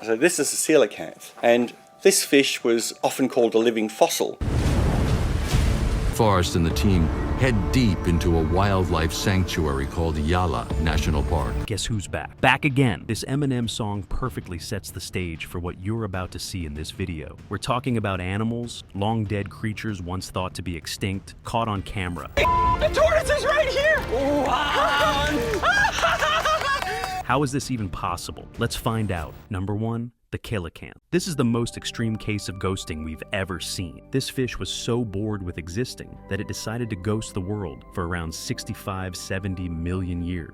So this is a coelacanth, and this fish was often called a living fossil. Forrest and the team head deep into a wildlife sanctuary called Yala National Park. Guess who's back? Back again! This Eminem song perfectly sets the stage for what you're about to see in this video. We're talking about animals, long-dead creatures once thought to be extinct, caught on camera. The tortoise is right here! How is this even possible? Let's find out. Number 1. The coelacanth. This is the most extreme case of ghosting we've ever seen. This fish was so bored with existing that it decided to ghost the world for around 65-70 million years.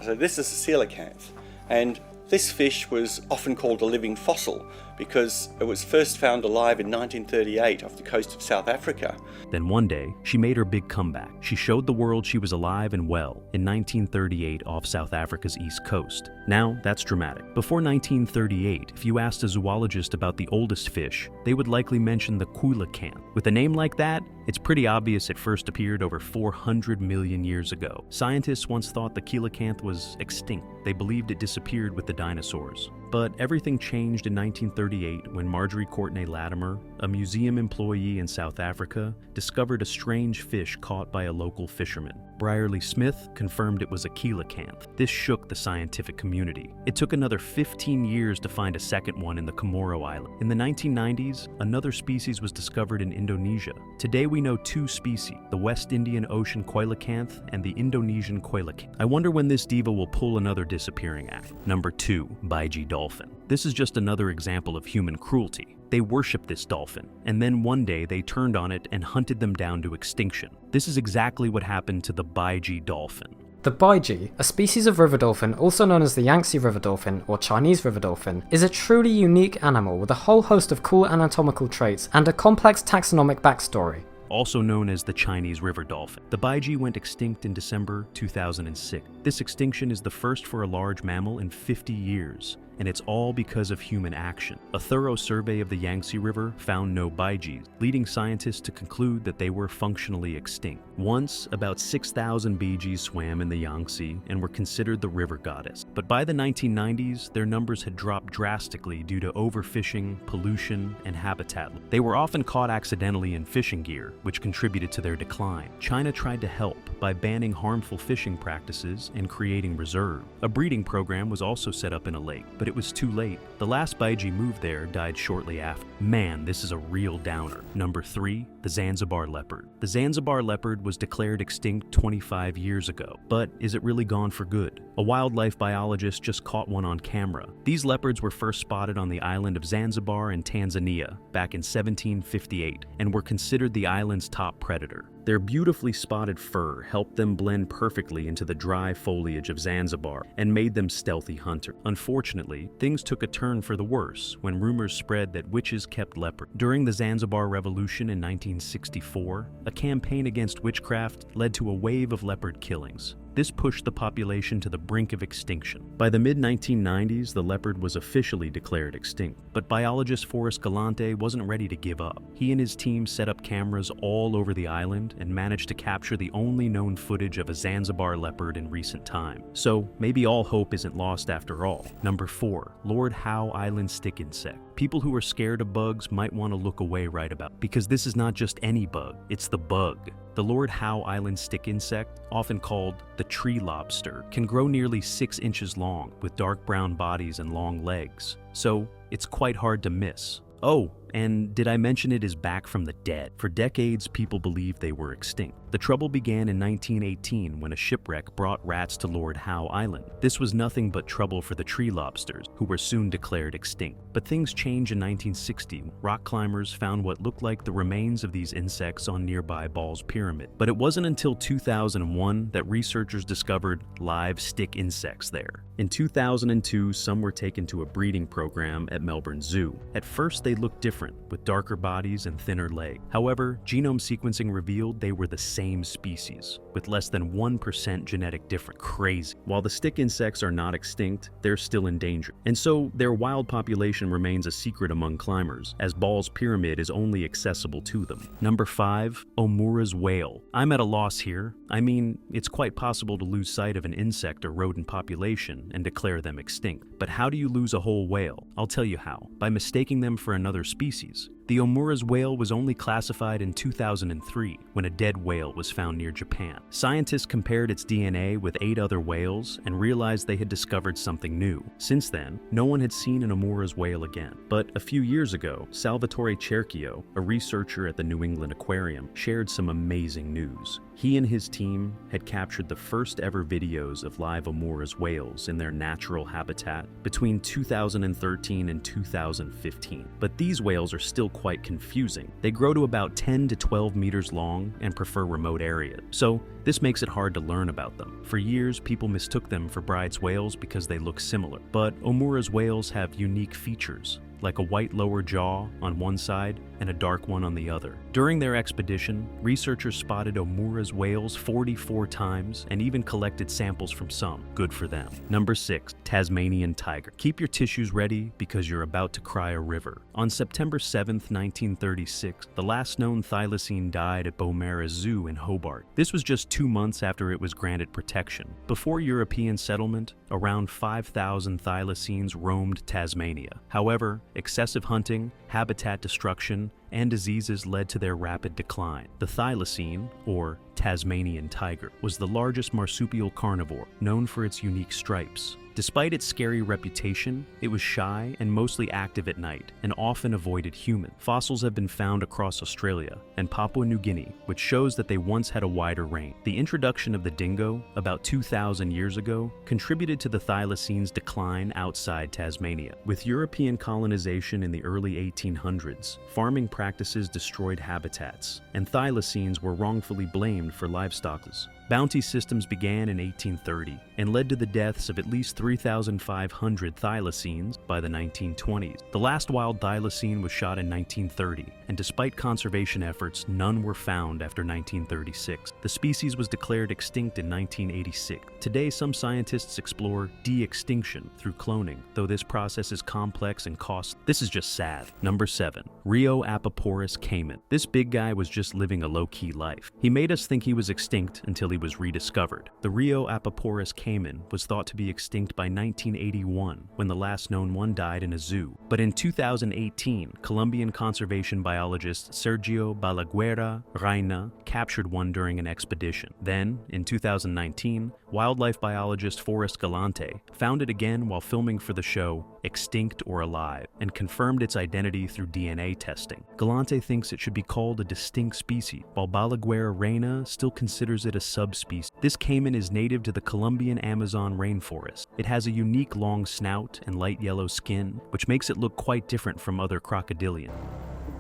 So this is a coelacanth, and this fish was often called a living fossil because it was first found alive in 1938 off the coast of South Africa. Then one day, she made her big comeback. She showed the world she was alive and well in 1938 off South Africa's east coast. Now, that's dramatic. Before 1938, if you asked a zoologist about the oldest fish, they would likely mention the coelacanth. With a name like that, it's pretty obvious it first appeared over 400 million years ago. Scientists once thought the coelacanth was extinct. They believed it disappeared with the dinosaurs. But everything changed in 1938 when Marjorie Courtney Latimer, a museum employee in South Africa, discovered a strange fish caught by a local fisherman. Brierley Smith confirmed it was a coelacanth. This shook the scientific community. It took another 15 years to find a second one in the Comoro Island. In the 1990s, another species was discovered in Indonesia. Today we know 2 species, the West Indian Ocean coelacanth and the Indonesian coelacanth. I wonder when this diva will pull another disappearing act. Number 2, Baiji dolphin. This is just another example of human cruelty. They worshipped this dolphin, and then one day they turned on it and hunted them down to extinction. This is exactly what happened to the Baiji dolphin. The baiji, a species of river dolphin also known as the Yangtze river dolphin or Chinese river dolphin, is a truly unique animal with a whole host of cool anatomical traits and a complex taxonomic backstory. Also known as the Chinese river dolphin. The Baiji went extinct in December 2006. This extinction is the first for a large mammal in 50 years, and it's all because of human action. A thorough survey of the Yangtze River found no Baijis, leading scientists to conclude that they were functionally extinct. Once, about 6,000 Baijis swam in the Yangtze and were considered the river goddess. But by the 1990s, their numbers had dropped drastically due to overfishing, pollution, and habitat. They were often caught accidentally in fishing gear, which contributed to their decline. China tried to help by banning harmful fishing practices and creating reserves. A breeding program was also set up in a lake, but it was too late. The last Baiji moved there died shortly after. Man, this is a real downer. Number 3, the Zanzibar leopard. The Zanzibar leopard was declared extinct 25 years ago, but is it really gone for good? A wildlife biologist just caught one on camera. These leopards were first spotted on the island of Zanzibar in Tanzania back in 1758 and were considered the island's top predator. Their beautifully spotted fur helped them blend perfectly into the dry foliage of Zanzibar and made them stealthy hunters. Unfortunately, things took a turn for the worse when rumors spread that witches kept leopards. During the Zanzibar Revolution in 1964, a campaign against witchcraft led to a wave of leopard killings. This pushed the population to the brink of extinction. By the mid-1990s, the leopard was officially declared extinct, but biologist Forrest Galante wasn't ready to give up. He and his team set up cameras all over the island and managed to capture the only known footage of a Zanzibar leopard in recent time. So maybe all hope isn't lost after all. Number 4, Lord Howe Island stick insect. People who are scared of bugs might want to look away right about, because this is not just any bug, it's the bug. The Lord Howe Island stick insect, often called the tree lobster, can grow nearly 6 inches long with dark brown bodies and long legs, so it's quite hard to miss. Oh, and did I mention it is back from the dead? For decades, people believed they were extinct. The trouble began in 1918 when a shipwreck brought rats to Lord Howe Island. This was nothing but trouble for the tree lobsters, who were soon declared extinct. But things changed in 1960. Rock climbers found what looked like the remains of these insects on nearby Ball's Pyramid. But it wasn't until 2001 that researchers discovered live stick insects there. In 2002, some were taken to a breeding program at Melbourne Zoo. At first, they looked different different, with darker bodies and thinner legs. However, genome sequencing revealed they were the same species, with less than 1% genetic difference. Crazy. While the stick insects are not extinct, they're still endangered. And so their wild population remains a secret among climbers, as Ball's Pyramid is only accessible to them. Number 5, Omuras whale. I'm at a loss here. I mean, it's quite possible to lose sight of an insect or rodent population and declare them extinct. But how do you lose a whole whale? I'll tell you how. By mistaking them for another species. The Omuras whale was only classified in 2003, when a dead whale was found near Japan. Scientists compared its DNA with 8 other whales and realized they had discovered something new. Since then, no one had seen an Omuras whale again. But a few years ago, Salvatore Cerchio, a researcher at the New England Aquarium, shared some amazing news. He and his team had captured the first ever videos of live Omuras whales in their natural habitat between 2013 and 2015. But these whales are still quite confusing. They grow to about 10 to 12 meters long and prefer remote areas. So this makes it hard to learn about them. For years, people mistook them for Bride's whales because they look similar. But Omuras whales have unique features, like a white lower jaw on one side and a dark one on the other. During their expedition, researchers spotted Omuras whales 44 times and even collected samples from some. Good for them. Number 6, Tasmanian tiger. Keep your tissues ready because you're about to cry a river. On September 7th, 1936, the last known thylacine died at Beaumaris Zoo in Hobart. This was just 2 months after it was granted protection. Before European settlement, around 5,000 thylacines roamed Tasmania. However, excessive hunting, habitat destruction, and diseases led to their rapid decline. The thylacine, or Tasmanian tiger, was the largest marsupial carnivore, known for its unique stripes. Despite its scary reputation, it was shy and mostly active at night, and often avoided humans. Fossils have been found across Australia and Papua New Guinea, which shows that they once had a wider range. The introduction of the dingo, about 2,000 years ago, contributed to the thylacine's decline outside Tasmania. With European colonization in the early 1800s, farming practices destroyed habitats, and thylacines were wrongfully blamed for livestock loss. Bounty systems began in 1830 and led to the deaths of at least 3,500 thylacines by the 1920s. The last wild thylacine was shot in 1930, and despite conservation efforts, none were found after 1936. The species was declared extinct in 1986. Today, some scientists explore de-extinction through cloning, though this process is complex and costly. This is just sad. Number 7, Rio apaporis Cayman. This big guy was just living a low-key life. He made us think he was extinct until he was rediscovered. The Rio apaporis Cayman was thought to be extinct by 1981, when the last known one died in a zoo. But in 2018, Colombian conservation biologist Sergio Balaguer Reina captured one during an expedition. Then, in 2019, wildlife biologist Forrest Galante found it again while filming for the show Extinct or Alive, and confirmed its identity through DNA testing. Galante thinks it should be called a distinct species, while Balaguer Reina still considers it a subspecies. This caiman is native to the Colombian Amazon rainforest. It has a unique long snout and light yellow skin, which makes it look quite different from other crocodilians.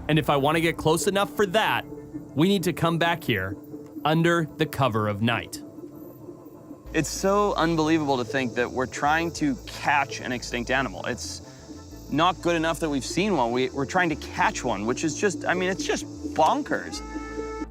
And if I want to get close enough for that, we need to come back here under the cover of night. It's so unbelievable to think that we're trying to catch an extinct animal. It's not good enough that we've seen one. We're trying to catch one, which is just, it's just bonkers.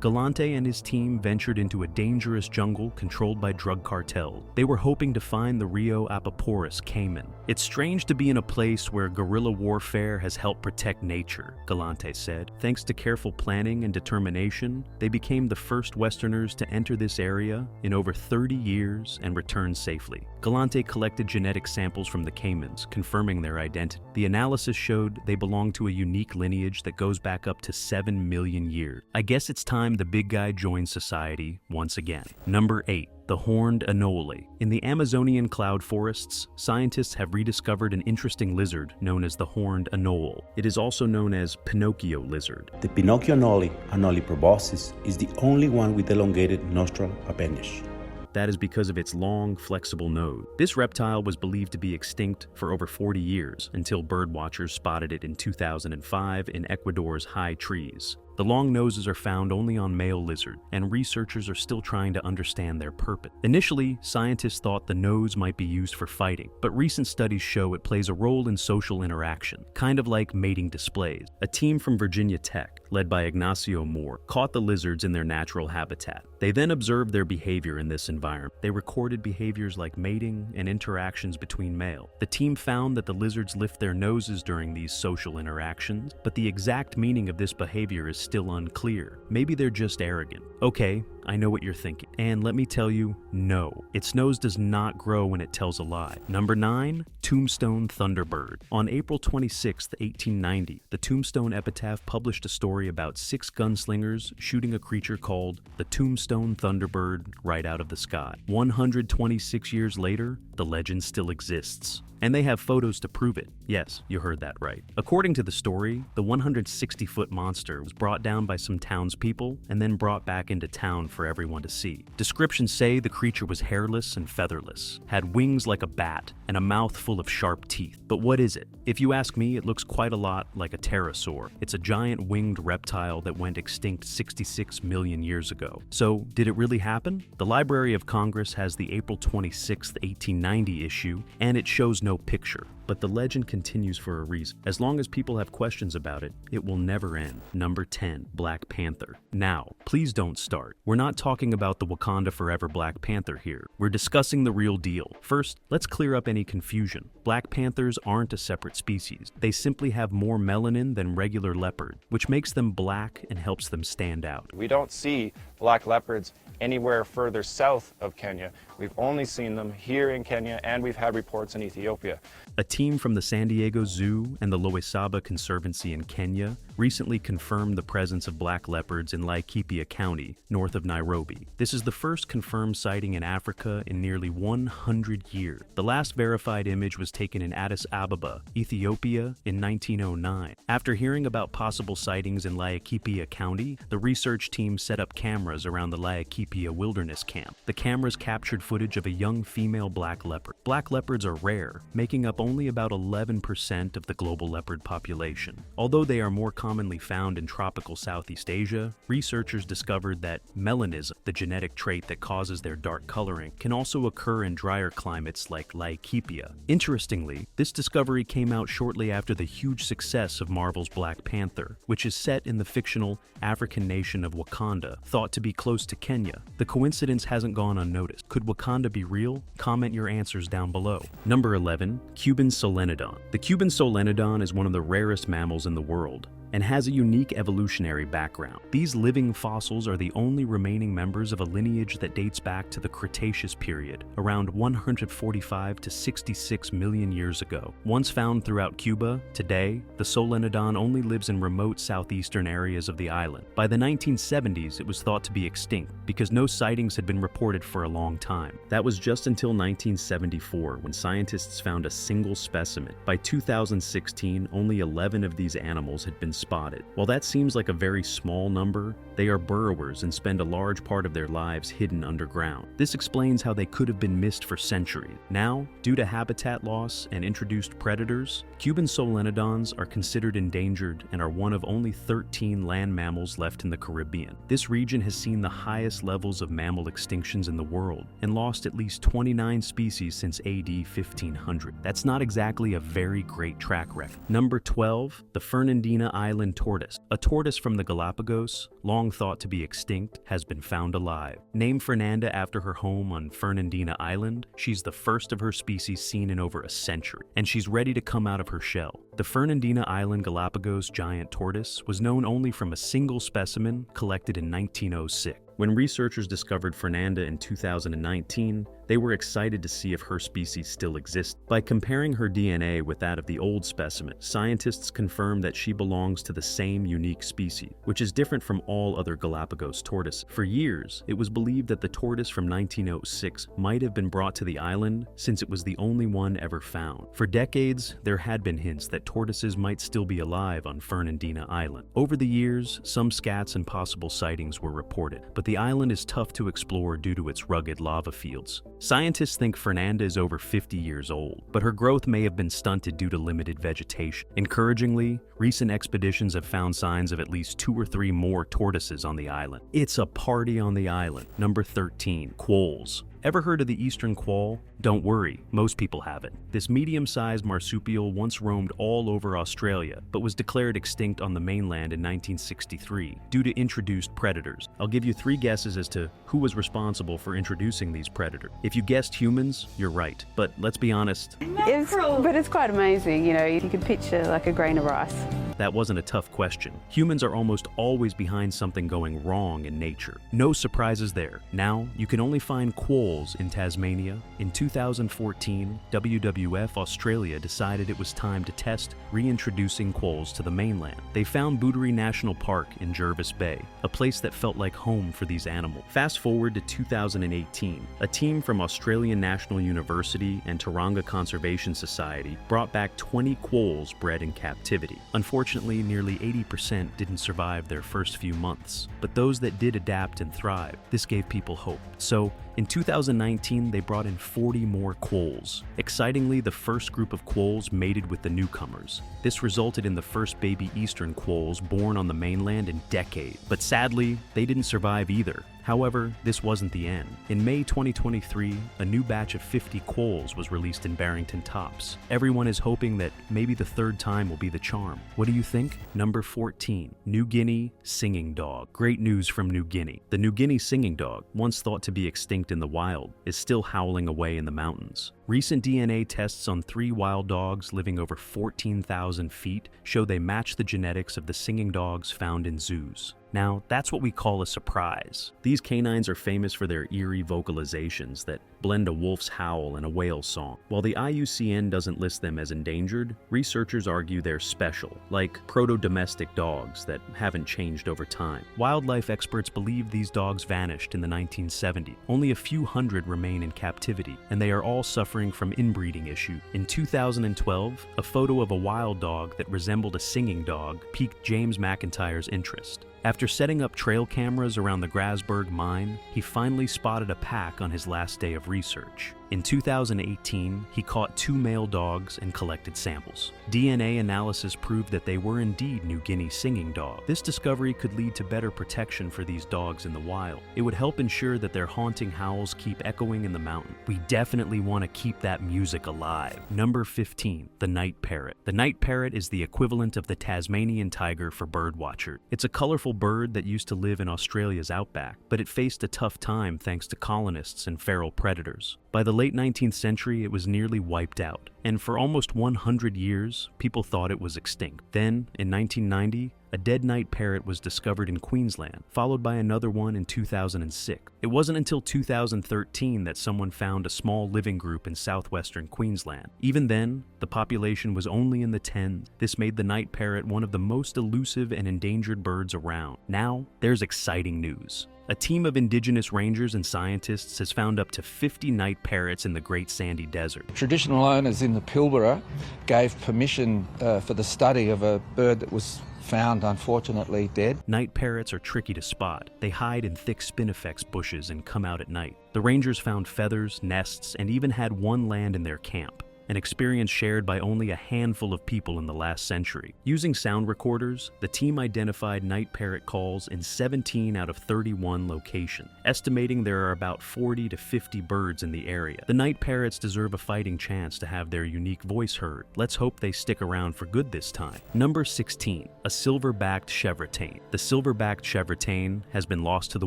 Galante and his team ventured into a dangerous jungle controlled by drug cartels. They were hoping to find the Rio apaporis caiman. It's strange to be in a place where guerrilla warfare has helped protect nature, Galante said. Thanks to careful planning and determination, they became the first Westerners to enter this area in over 30 years and return safely. Galante collected genetic samples from the caimans, confirming their identity. The analysis showed they belong to a unique lineage that goes back up to 7 million years. I guess it's time the big guy joins society once again. Number 8. The horned anoli. In the Amazonian cloud forests, scientists have rediscovered an interesting lizard known as the horned anole. It is also known as Pinocchio lizard. The Pinocchio anole, Anoli proboscis, is the only one with elongated nostril appendage. That is because of its long, flexible nose. This reptile was believed to be extinct for over 40 years until birdwatchers spotted it in 2005 in Ecuador's high trees. The long noses are found only on male lizard, and researchers are still trying to understand their purpose. Initially, scientists thought the nose might be used for fighting, but recent studies show it plays a role in social interaction, kind of like mating displays. A team from Virginia Tech, led by Ignacio Moore, caught the lizards in their natural habitat. They then observed their behavior in this environment. They recorded behaviors like mating and interactions between male. The team found that the lizards lift their noses during these social interactions, but the exact meaning of this behavior is still unclear. Maybe they're just arrogant. Okay, I know what you're thinking. And let me tell you, no. Its nose does not grow when it tells a lie. Number 9, Tombstone Thunderbird. On April 26, 1890, the Tombstone Epitaph published a story about 6 gunslingers shooting a creature called the Tombstone Thunderbird right out of the sky. 126 years later, the legend still exists. And they have photos to prove it. Yes, you heard that right. According to the story, the 160-foot monster was brought down by some townspeople and then brought back into town for everyone to see. Descriptions say the creature was hairless and featherless, had wings like a bat, and a mouth full of sharp teeth. But what is it? If you ask me, it looks quite a lot like a pterosaur. It's a giant winged reptile that went extinct 66 million years ago. So, did it really happen? The Library of Congress has the April 26, 1890 issue, and it shows no picture. But the legend continues for a reason. As long as people have questions about it, it will never end. Number 10, Black Panther. Now, please don't start. We're not talking about the Wakanda Forever Black Panther here. We're discussing the real deal. First, let's clear up any confusion. Black panthers aren't a separate species. They simply have more melanin than regular leopard, which makes them black and helps them stand out. We don't see black leopards anywhere further south of Kenya. We've only seen them here in Kenya, and we've had reports in Ethiopia. A team from the San Diego Zoo and the Loisaba Conservancy in Kenya recently confirmed the presence of black leopards in Laikipia County, north of Nairobi. This is the first confirmed sighting in Africa in nearly 100 years. The last verified image was taken in Addis Ababa, Ethiopia, in 1909. After hearing about possible sightings in Laikipia County, the research team set up cameras around the Laikipia Wilderness Camp. The cameras captured footage of a young female black leopard. Black leopards are rare, making up only about 11% of the global leopard population. Although they are more commonly found in tropical Southeast Asia, researchers discovered that melanism, the genetic trait that causes their dark coloring, can also occur in drier climates like Laikipia. Interestingly, this discovery came out shortly after the huge success of Marvel's Black Panther, which is set in the fictional African nation of Wakanda, thought to be close to Kenya. The coincidence hasn't gone unnoticed. Could Wakanda be real? Comment your answers down below. Number 11, Cuban Solenodon. The Cuban Solenodon is one of the rarest mammals in the world and has a unique evolutionary background. These living fossils are the only remaining members of a lineage that dates back to the Cretaceous period, around 145 to 66 million years ago. Once found throughout Cuba, today, the Solenodon only lives in remote southeastern areas of the island. By the 1970s, it was thought to be extinct because no sightings had been reported for a long time. That was just until 1974, when scientists found a single specimen. By 2016, only 11 of these animals had been spotted. While that seems like a very small number, they are burrowers and spend a large part of their lives hidden underground. This explains how they could have been missed for centuries. Now, due to habitat loss and introduced predators, Cuban Solenodons are considered endangered and are one of only 13 land mammals left in the Caribbean. This region has seen the highest levels of mammal extinctions in the world and lost at least 29 species since AD 1500. That's not exactly a very great track record. Number 12, the Fernandina Island tortoise. A tortoise from the Galapagos, long thought to be extinct, has been found alive. Named Fernanda after her home on Fernandina Island, she's the first of her species seen in over a century, and she's ready to come out of her shell. The Fernandina Island Galapagos giant tortoise was known only from a single specimen collected in 1906. When researchers discovered Fernanda in 2019, they were excited to see if her species still exists. By comparing her DNA with that of the old specimen, scientists confirmed that she belongs to the same unique species, which is different from all other Galapagos tortoises. For years, it was believed that the tortoise from 1906 might have been brought to the island since it was the only one ever found. For decades, there had been hints that tortoises might still be alive on Fernandina Island. Over the years, some scats and possible sightings were reported, but the island is tough to explore due to its rugged lava fields. Scientists think Fernanda is over 50 years old, but her growth may have been stunted due to limited vegetation. Encouragingly, recent expeditions have found signs of at least 2 or 3 more tortoises on the island. It's a party on the island. Number 13, quolls. Ever heard of the eastern qual? Don't worry, most people haven't. This medium-sized marsupial once roamed all over Australia, but was declared extinct on the mainland in 1963 due to introduced predators. I'll give you 3 guesses as to who was responsible for introducing these predators. If you guessed humans, you're right. But let's be honest. It's quite amazing, you can picture like a grain of rice. That wasn't a tough question. Humans are almost always behind something going wrong in nature. No surprises there. Now, you can only find quolls in Tasmania. In 2014, WWF Australia decided it was time to test reintroducing quolls to the mainland. They found Boundary National Park in Jervis Bay, a place that felt like home for these animals. Fast forward to 2018, a team from Australian National University and Taronga Conservation Society brought back 20 quolls bred in captivity. Unfortunately, nearly 80% didn't survive their first few months, but those that did adapt and thrive, this gave people hope. So, in 2019, they brought in 40 more quolls. Excitingly, the first group of quolls mated with the newcomers. This resulted in the first baby eastern quolls born on the mainland in decades. But sadly, they didn't survive either. However, this wasn't the end. In May 2023, a new batch of 50 quolls was released in Barrington Tops. Everyone is hoping that maybe the third time will be the charm. What do you think? Number 14, New Guinea singing dog. Great news from New Guinea. The New Guinea singing dog, once thought to be extinct in the wild, is still howling away in the mountains. Recent DNA tests on 3 wild dogs living over 14,000 feet show they match the genetics of the singing dogs found in zoos. Now, that's what we call a surprise. These canines are famous for their eerie vocalizations that blend a wolf's howl and a whale's song. While the IUCN doesn't list them as endangered, researchers argue they're special, like proto-domestic dogs that haven't changed over time. Wildlife experts believe these dogs vanished in the 1970s. Only a few hundred remain in captivity, and they are all suffering from inbreeding issue. In 2012, a photo of a wild dog that resembled a singing dog piqued James McIntyre's interest. After setting up trail cameras around the Grasberg mine, he finally spotted a pack on his last day of research. In 2018, he caught 2 male dogs and collected samples. DNA analysis proved that they were indeed New Guinea singing dogs. This discovery could lead to better protection for these dogs in the wild. It would help ensure that their haunting howls keep echoing in the mountain. We definitely want to keep that music alive. Number 15, the night parrot. The night parrot is the equivalent of the Tasmanian tiger for birdwatchers. It's a colorful bird that used to live in Australia's outback, but it faced a tough time thanks to colonists and feral predators. By the late 19th century, it was nearly wiped out, and for almost 100 years, people thought it was extinct. Then, in 1990, a dead night parrot was discovered in Queensland, followed by another one in 2006. It wasn't until 2013 that someone found a small living group in southwestern Queensland. Even then, the population was only in the tens. This made the night parrot one of the most elusive and endangered birds around. Now, there's exciting news. A team of indigenous rangers and scientists has found up to 50 night parrots in the Great Sandy Desert. Traditional owners in the Pilbara gave permission for the study of a bird that was found, unfortunately, dead. Night parrots are tricky to spot. They hide in thick spinifex bushes and come out at night. The rangers found feathers, nests, and even had one land in their camp, an experience shared by only a handful of people in the last century. Using sound recorders, the team identified night parrot calls in 17 out of 31 locations, estimating there are about 40 to 50 birds in the area. The night parrots deserve a fighting chance to have their unique voice heard. Let's hope they stick around for good this time. Number 16, a silverbacked chevrotain. The silverbacked chevrotain has been lost to the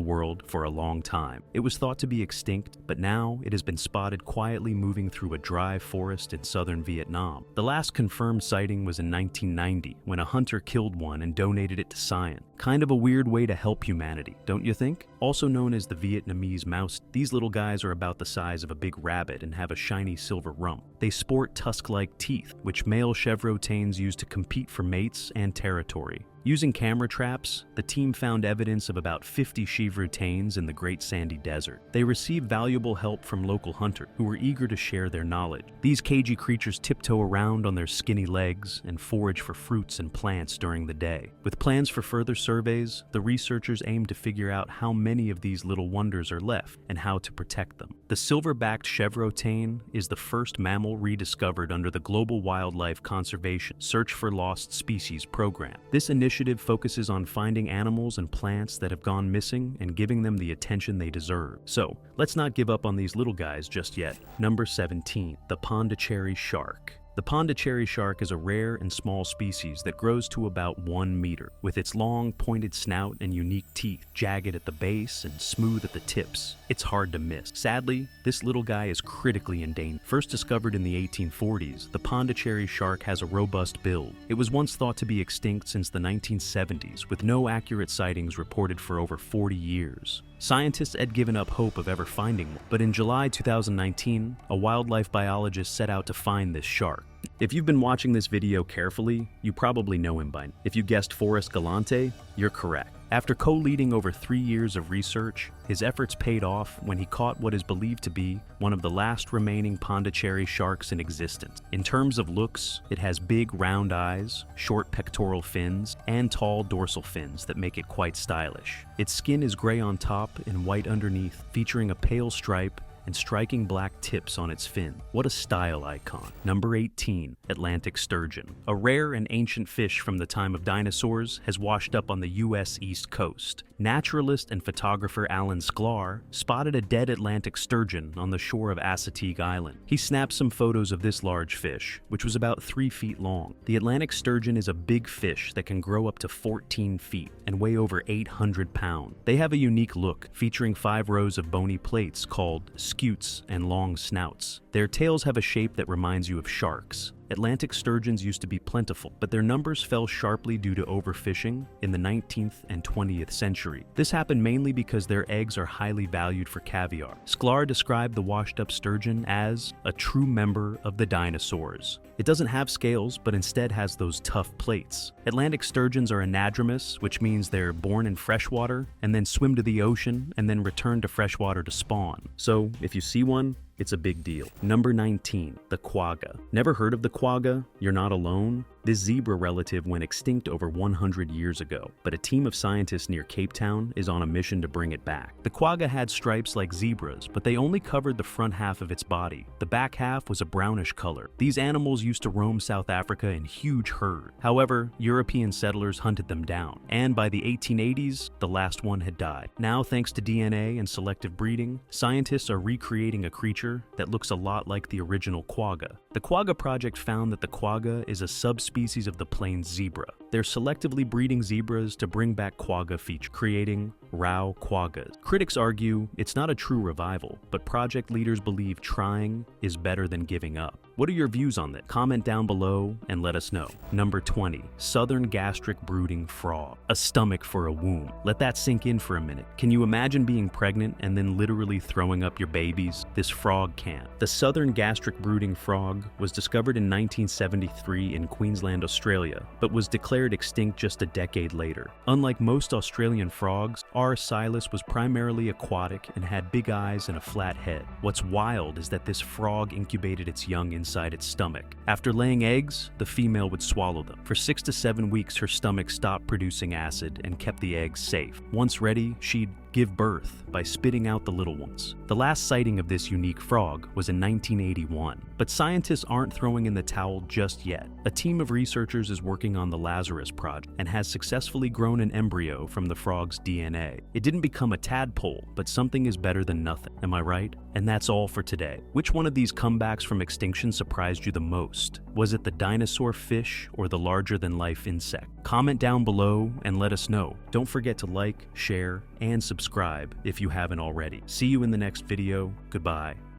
world for a long time. It was thought to be extinct, but now it has been spotted quietly moving through a dry forest in southern Vietnam. The last confirmed sighting was in 1990 when a hunter killed one and donated it to science. Kind of a weird way to help humanity, don't you think? Also known as the Vietnamese mouse, these little guys are about the size of a big rabbit and have a shiny silver rump. They sport tusk-like teeth, which male chevrotains use to compete for mates and territory. Using camera traps, the team found evidence of about 50 chevrotains in the Great Sandy Desert. They received valuable help from local hunters who were eager to share their knowledge. These cagey creatures tiptoe around on their skinny legs and forage for fruits and plants during the day. With plans for further surveys, the researchers aim to figure out how many of these little wonders are left and how to protect them. The Silverbacked chevrotain is the first mammal rediscovered under the Global Wildlife Conservation Search for Lost Species program. This initiative focuses on finding animals and plants that have gone missing and giving them the attention they deserve. So, let's not give up on these little guys just yet. Number 17, the Pacher shark. The Pacher shark is a rare and small species that grows to about 1 meter, with its long, pointed snout and unique teeth, jagged at the base and smooth at the tips. It's hard to miss. Sadly, this little guy is critically endangered. First discovered in the 1840s, the Pacher shark has a robust build. It was once thought to be extinct since the 1970s, with no accurate sightings reported for over 40 years. Scientists had given up hope of ever finding one, but in July 2019, a wildlife biologist set out to find this shark. If you've been watching this video carefully, you probably know him by now. If you guessed Forrest Galante, you're correct. After co-leading over 3 years of research, his efforts paid off when he caught what is believed to be one of the last remaining Pacher sharks in existence. In terms of looks, it has big round eyes, short pectoral fins, and tall dorsal fins that make it quite stylish. Its skin is gray on top and white underneath, featuring a pale stripe and striking black tips on its fin. What a style icon. Number 18, Atlantic sturgeon. A rare and ancient fish from the time of dinosaurs has washed up on the U.S. East Coast. Naturalist and photographer Alan Sklar spotted a dead Atlantic sturgeon on the shore of Assateague Island. He snapped some photos of this large fish, which was about 3 feet long. The Atlantic sturgeon is a big fish that can grow up to 14 feet and weigh over 800 pounds. They have a unique look, featuring 5 rows of bony plates called scutes and long snouts. Their tails have a shape that reminds you of sharks. Atlantic sturgeons used to be plentiful, but their numbers fell sharply due to overfishing in the 19th and 20th century. This happened mainly because their eggs are highly valued for caviar. Sklar described the washed-up sturgeon as a true member of the dinosaurs. It doesn't have scales, but instead has those tough plates. Atlantic sturgeons are anadromous, which means they're born in freshwater and then swim to the ocean and then return to freshwater to spawn. So, if you see one, it's a big deal. Number 19, the quagga. Never heard of the quagga? You're not alone. This zebra relative went extinct over 100 years ago, but a team of scientists near Cape Town is on a mission to bring it back. The quagga had stripes like zebras, but they only covered the front half of its body. The back half was a brownish color. These animals used to roam South Africa in huge herds. However, European settlers hunted them down, and by the 1880s, the last one had died. Now, thanks to DNA and selective breeding, scientists are recreating a creature that looks a lot like the original quagga. The Quagga Project found that the quagga is a subspecies of the plains zebra. They're selectively breeding zebras to bring back quagga features, creating Rao quaggas. Critics argue it's not a true revival, but project leaders believe trying is better than giving up. What are your views on that? Comment down below and let us know. Number 20, southern gastric brooding frog. A stomach for a womb. Let that sink in for a minute. Can you imagine being pregnant and then literally throwing up your babies? This frog can. The southern gastric brooding frog was discovered in 1973 in Queensland, Australia, but was declared extinct just a decade later. Unlike most Australian frogs, R. silus was primarily aquatic and had big eyes and a flat head. What's wild is that this frog incubated its young inside its stomach. After laying eggs, the female would swallow them. For 6 to 7 weeks, her stomach stopped producing acid and kept the eggs safe. Once ready, she'd give birth by spitting out the little ones. The last sighting of this unique frog was in 1981, but scientists aren't throwing in the towel just yet. A team of researchers is working on the Lazarus project and has successfully grown an embryo from the frog's DNA. It didn't become a tadpole, but something is better than nothing. Am I right? And that's all for today. Which one of these comebacks from extinction surprised you the most? Was it the dinosaur fish or the larger-than-life insect? Comment down below and let us know. Don't forget to like, share, and subscribe if you haven't already. See you in the next video. Goodbye.